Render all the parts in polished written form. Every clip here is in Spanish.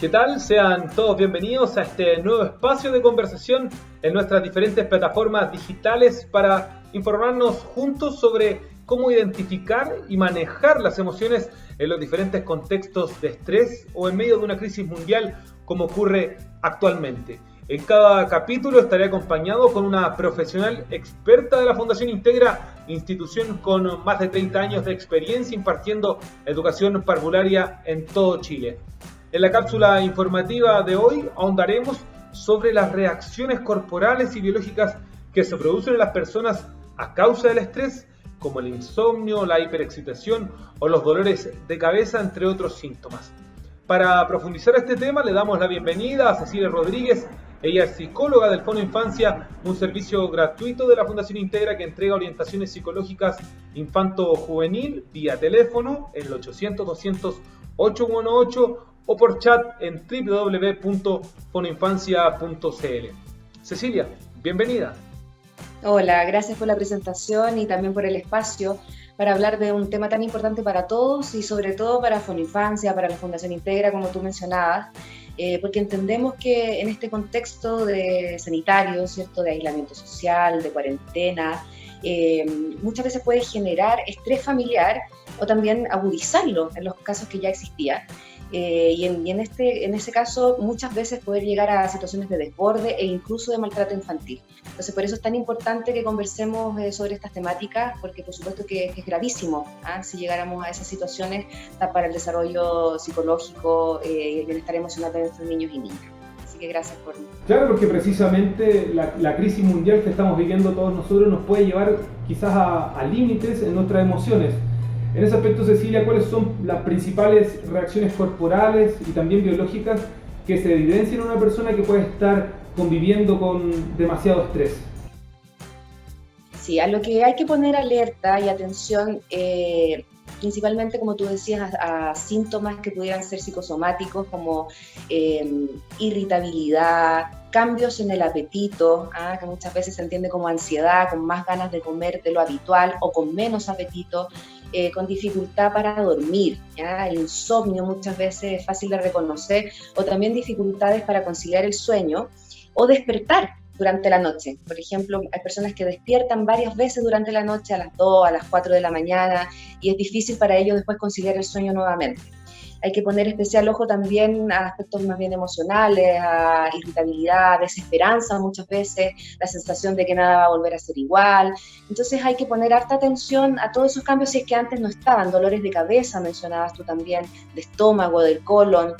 ¿Qué tal? Sean todos bienvenidos a este nuevo espacio de conversación en nuestras diferentes plataformas digitales para informarnos juntos sobre cómo identificar y manejar las emociones en los diferentes contextos de estrés o en medio de una crisis mundial como ocurre actualmente. En cada capítulo estaré acompañado con una profesional experta de la Fundación Integra, institución con más de 30 años de experiencia impartiendo educación parvularia en todo Chile. En la cápsula informativa de hoy ahondaremos sobre las reacciones corporales y biológicas que se producen en las personas a causa del estrés, como el insomnio, la hiperexcitación o los dolores de cabeza, entre otros síntomas. Para profundizar este tema le damos la bienvenida a Cecilia Rodríguez. Ella es psicóloga del Fono Infancia, un servicio gratuito de la Fundación Integra que entrega orientaciones psicológicas infanto-juvenil vía teléfono en el 800-200-818 o por chat en www.fonoinfancia.cl. Cecilia, bienvenida. Hola, gracias por la presentación y también por el espacio para hablar de un tema tan importante para todos y sobre todo para Fonoinfancia, para la Fundación Integra, como tú mencionabas, porque entendemos que en este contexto de sanitario, ¿cierto?, de aislamiento social, de cuarentena, muchas veces puede generar estrés familiar o también agudizarlo en los casos que ya existían. Y en ese caso muchas veces poder llegar a situaciones de desborde e incluso de maltrato infantil. Entonces por eso es tan importante que conversemos sobre estas temáticas, porque por supuesto que es gravísimo si llegáramos a esas situaciones para el desarrollo psicológico y el bienestar emocional de nuestros niños y niñas. Así que gracias por... Claro, porque precisamente la crisis mundial que estamos viviendo todos nosotros nos puede llevar quizás a límites en nuestras emociones. En ese aspecto, Cecilia, ¿cuáles son las principales reacciones corporales y también biológicas que se evidencian en una persona que puede estar conviviendo con demasiado estrés? Sí, a lo que hay que poner alerta y atención, principalmente, como tú decías, a síntomas que pudieran ser psicosomáticos como irritabilidad, cambios en el apetito, que muchas veces se entiende como ansiedad, con más ganas de comer de lo habitual o con menos apetito, con dificultad para dormir, el insomnio muchas veces es fácil de reconocer, o también dificultades para conciliar el sueño o despertar durante la noche. Por ejemplo, hay personas que despiertan varias veces durante la noche, a las 2, a las 4 de la mañana, y es difícil para ellos después conciliar el sueño nuevamente. Hay que poner especial ojo también a aspectos más bien emocionales, a irritabilidad, desesperanza muchas veces, la sensación de que nada va a volver a ser igual. Entonces hay que poner harta atención a todos esos cambios si es que antes no estaban. Dolores de cabeza, mencionabas tú también, de estómago, del colon.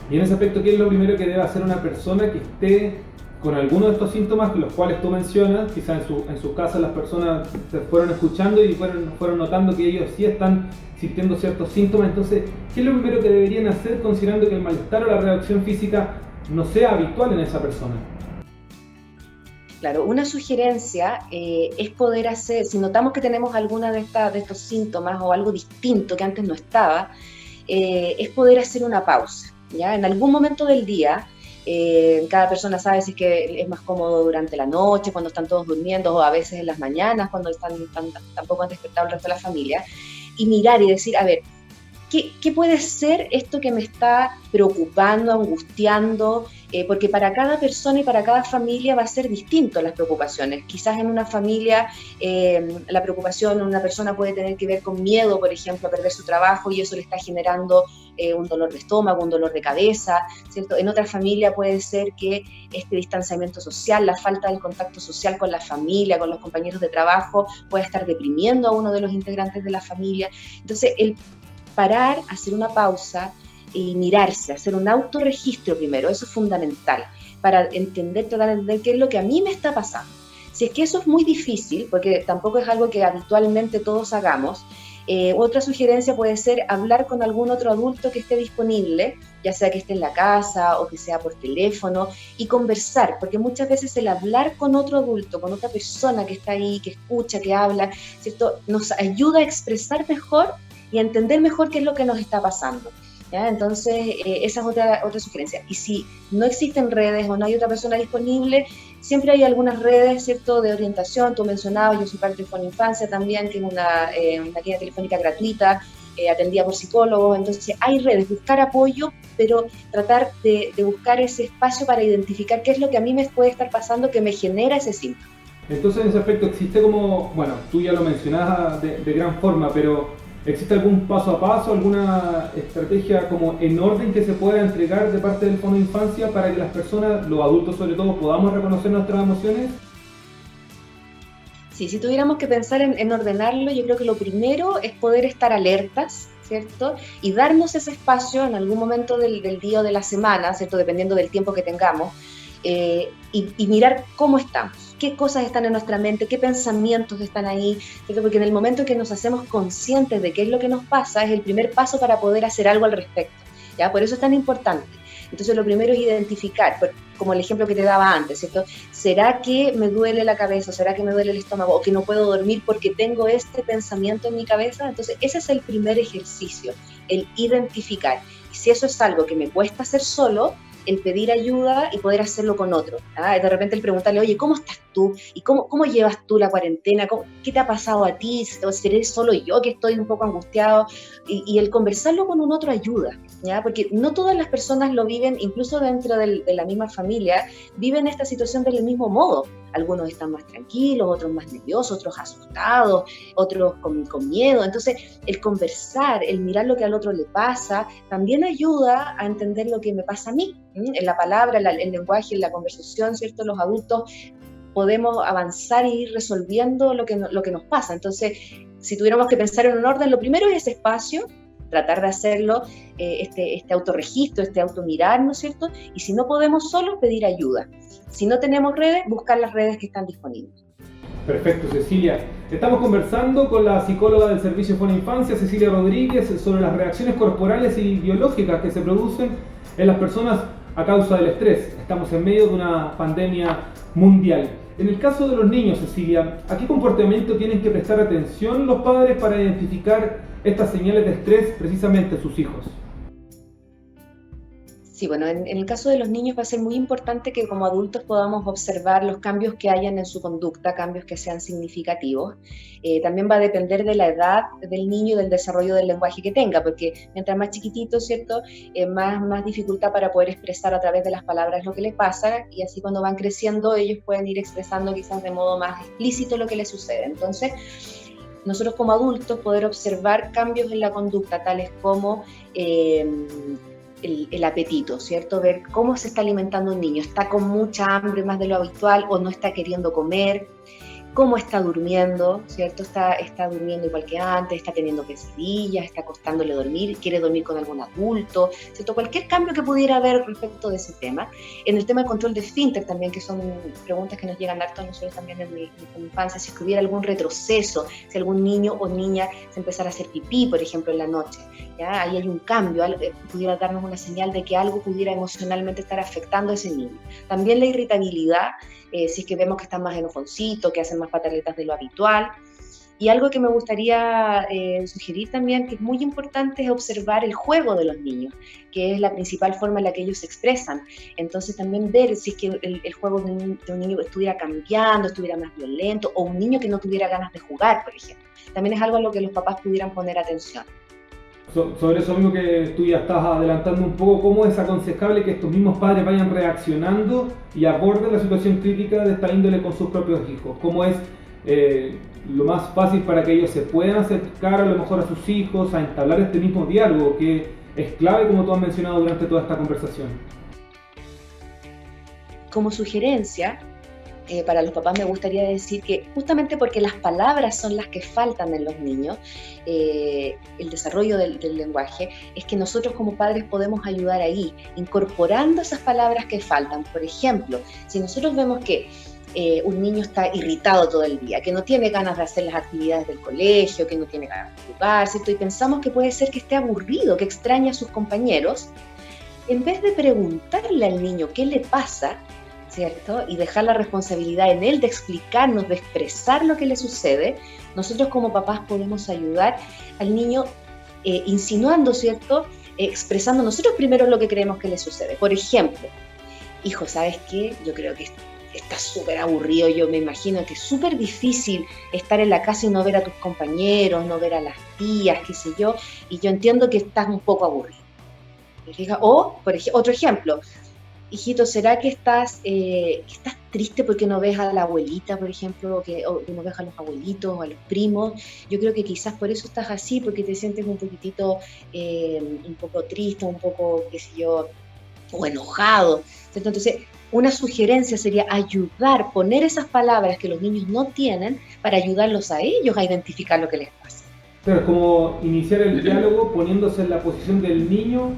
Y en ese aspecto, ¿qué es lo primero que debe hacer una persona que esté con alguno de estos síntomas, los cuales tú mencionas? Quizás en su casa las personas se fueron escuchando y fueron notando que ellos sí están sintiendo ciertos síntomas. Entonces, ¿qué es lo primero que deberían hacer considerando que el malestar o la reacción física no sea habitual en esa persona? Claro, una sugerencia es poder hacer, si notamos que tenemos alguna de estos síntomas o algo distinto que antes no estaba, es poder hacer una pausa, ¿ya? En algún momento del día, cada persona sabe si es que es más cómodo durante la noche, cuando están todos durmiendo, o a veces en las mañanas, cuando tampoco han despertado el resto de la familia, y mirar y decir, a ver, ¿qué puede ser esto que me está preocupando, angustiando? Porque para cada persona y para cada familia va a ser distinto las preocupaciones. Quizás en una familia la preocupación en una persona puede tener que ver con miedo, por ejemplo, a perder su trabajo, y eso le está generando un dolor de estómago, un dolor de cabeza, ¿cierto? En otra familia puede ser que este distanciamiento social, la falta del contacto social con la familia, con los compañeros de trabajo, puede estar deprimiendo a uno de los integrantes de la familia. Entonces, el parar, hacer una pausa y mirarse, hacer un autorregistro primero, eso es fundamental, para tratar de entender qué es lo que a mí me está pasando. Si es que eso es muy difícil, porque tampoco es algo que habitualmente todos hagamos, otra sugerencia puede ser hablar con algún otro adulto que esté disponible, ya sea que esté en la casa o que sea por teléfono, y conversar, porque muchas veces el hablar con otro adulto, con otra persona que está ahí, que escucha, que habla, ¿cierto?, nos ayuda a expresar mejor y a entender mejor qué es lo que nos está pasando, ¿ya? Entonces, esa es otra sugerencia. Y si no existen redes o no hay otra persona disponible, siempre hay algunas redes, ¿cierto?, de orientación. Tú mencionabas, yo soy parte de Fonoinfancia también, que es una guía telefónica gratuita, atendida por psicólogos, entonces hay redes, buscar apoyo, pero tratar de buscar ese espacio para identificar qué es lo que a mí me puede estar pasando que me genera ese síntoma. Entonces, en ese aspecto existe como, bueno, tú ya lo mencionabas de gran forma, pero ¿existe algún paso a paso, alguna estrategia como en orden que se pueda entregar de parte del Fondo de Infancia para que las personas, los adultos sobre todo, podamos reconocer nuestras emociones? Sí, si tuviéramos que pensar en ordenarlo, yo creo que lo primero es poder estar alertas, ¿cierto? Y darnos ese espacio en algún momento del día o de la semana, ¿cierto? Dependiendo del tiempo que tengamos, y mirar cómo estamos, qué cosas están en nuestra mente, qué pensamientos están ahí, ¿cierto? Porque en el momento en que nos hacemos conscientes de qué es lo que nos pasa, es el primer paso para poder hacer algo al respecto, ¿ya? Por eso es tan importante. Entonces lo primero es identificar, como el ejemplo que te daba antes, ¿cierto? ¿Será que me duele la cabeza? ¿Será que me duele el estómago? ¿O que no puedo dormir porque tengo este pensamiento en mi cabeza? Entonces ese es el primer ejercicio, el identificar. Y si eso es algo que me cuesta hacer solo, el pedir ayuda y poder hacerlo con otro. ¿Ah? De repente el preguntarle, oye, ¿cómo estás tú? ¿Y cómo llevas tú la cuarentena? ¿Qué te ha pasado a ti? ¿O seré solo yo que estoy un poco angustiado? Y el conversarlo con un otro ayuda, ¿ya? Porque no todas las personas lo viven, incluso dentro de la misma familia, viven esta situación del mismo modo. Algunos están más tranquilos, otros más nerviosos, otros asustados, otros con miedo. Entonces, el conversar, el mirar lo que al otro le pasa, también ayuda a entender lo que me pasa a mí. En la palabra, el lenguaje, en la conversación, ¿cierto? Los adultos podemos avanzar e ir resolviendo lo que nos pasa. Entonces, si tuviéramos que pensar en un orden, lo primero es ese espacio, tratar de hacerlo, este autorregistro, este automirar, ¿no es cierto? Y si no podemos solos, pedir ayuda. Si no tenemos redes, buscar las redes que están disponibles. Perfecto, Cecilia. Estamos conversando con la psicóloga del Servicio Fono Infancia, Cecilia Rodríguez, sobre las reacciones corporales y biológicas que se producen en las personas a causa del estrés. Estamos en medio de una pandemia mundial. En el caso de los niños, Cecilia, ¿a qué comportamiento tienen que prestar atención los padres para identificar estas señales de estrés precisamente en sus hijos? Sí, bueno, en el caso de los niños va a ser muy importante que como adultos podamos observar los cambios que hayan en su conducta, cambios que sean significativos. También va a depender de la edad del niño y del desarrollo del lenguaje que tenga, porque mientras más chiquitito, ¿cierto?, más dificultad para poder expresar a través de las palabras lo que les pasa, y así cuando van creciendo ellos pueden ir expresando quizás de modo más explícito lo que les sucede. Entonces, nosotros como adultos poder observar cambios en la conducta, tales como el apetito, ¿cierto? Ver cómo se está alimentando un niño, está con mucha hambre más de lo habitual o no está queriendo comer, cómo está durmiendo, ¿cierto? Está durmiendo igual que antes, está teniendo pesadillas, está costándole dormir, quiere dormir con algún adulto, ¿cierto? Cualquier cambio que pudiera haber respecto de ese tema. En el tema de control de esfínter también, que son preguntas que nos llegan harto a nosotros también en mi infancia, si hubiera algún retroceso, si algún niño o niña se empezara a hacer pipí, por ejemplo, en la noche, ¿ya? Ahí hay un cambio, algo que pudiera darnos una señal de que algo pudiera emocionalmente estar afectando a ese niño. También la irritabilidad, si es que vemos que están más enojoncitos, que hacen más pataletas de lo habitual. Y algo que me gustaría sugerir también, que es muy importante, es observar el juego de los niños, que es la principal forma en la que ellos se expresan. Entonces también ver si es que el juego de un niño estuviera cambiando, estuviera más violento, o un niño que no tuviera ganas de jugar, por ejemplo. También es algo a lo que los papás pudieran poner atención. Sobre eso mismo que tú ya estás adelantando un poco, ¿cómo es aconsejable que estos mismos padres vayan reaccionando y aborden la situación crítica de esta índole con sus propios hijos? ¿Cómo es lo más fácil para que ellos se puedan acercar a lo mejor a sus hijos, a entablar este mismo diálogo que es clave, como tú has mencionado durante toda esta conversación? Como sugerencia, para los papás me gustaría decir que justamente porque las palabras son las que faltan en los niños, el desarrollo del lenguaje, es que nosotros como padres podemos ayudar ahí, incorporando esas palabras que faltan. Por ejemplo, si nosotros vemos que un niño está irritado todo el día, que no tiene ganas de hacer las actividades del colegio, que no tiene ganas de jugar, ¿cierto? Y pensamos que puede ser que esté aburrido, que extraña a sus compañeros, en vez de preguntarle al niño qué le pasa, ¿cierto? Y dejar la responsabilidad en él de explicarnos, de expresar lo que le sucede, nosotros como papás podemos ayudar al niño insinuando, ¿cierto? Expresando nosotros primero lo que creemos que le sucede. Por ejemplo, hijo, ¿sabes qué? Yo creo que estás súper aburrido, yo me imagino que es súper difícil estar en la casa y no ver a tus compañeros, no ver a las tías, qué sé yo, y yo entiendo que estás un poco aburrido. O, otro ejemplo, hijito, ¿será que estás triste porque no ves a la abuelita, por ejemplo, o que no ves a los abuelitos o a los primos? Yo creo que quizás por eso estás así, porque te sientes un poquitito, un poco triste, un poco, qué sé yo, o enojado, ¿cierto? Entonces, una sugerencia sería ayudar, poner esas palabras que los niños no tienen para ayudarlos a ellos a identificar lo que les pasa. Claro, como iniciar el diálogo poniéndose en la posición del niño,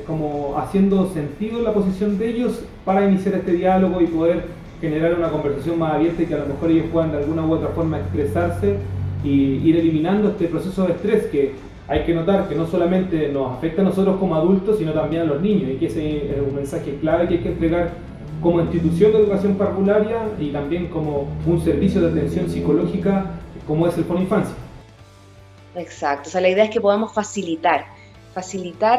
como haciendo sentido la posición de ellos para iniciar este diálogo y poder generar una conversación más abierta y que a lo mejor ellos puedan de alguna u otra forma expresarse y ir eliminando este proceso de estrés que hay que notar que no solamente nos afecta a nosotros como adultos, sino también a los niños, y que ese es un mensaje clave que hay que entregar como institución de educación parvularia y también como un servicio de atención psicológica como es el Foninfancia. Exacto, o sea, la idea es que podamos facilitar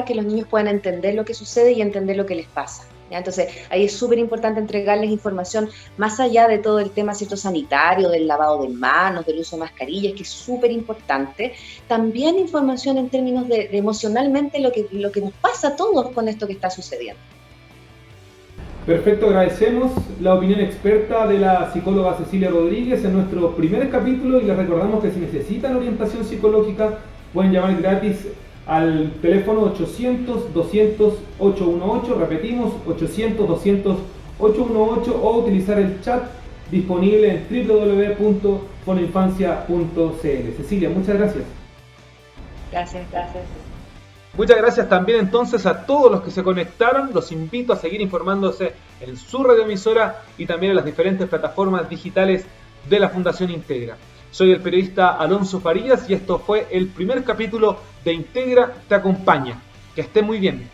que los niños puedan entender lo que sucede y entender lo que les pasa, ¿ya? Entonces, ahí es súper importante entregarles información más allá de todo el tema, ¿cierto?, sanitario, del lavado de manos, del uso de mascarillas, que es súper importante. También información en términos de emocionalmente lo que nos pasa a todos con esto que está sucediendo. Perfecto, agradecemos la opinión experta de la psicóloga Cecilia Rodríguez en nuestro primer capítulo y les recordamos que si necesitan orientación psicológica pueden llamar gratis al teléfono 800-200-818, repetimos 800-200-818 o utilizar el chat disponible en www.foninfancia.cl. Cecilia, muchas gracias. Gracias. Muchas gracias también entonces a todos los que se conectaron. Los invito a seguir informándose en su radioemisora y también en las diferentes plataformas digitales de la Fundación Integra. Soy el periodista Alonso Farías y esto fue el primer capítulo de Integra Te Acompaña. Que esté muy bien.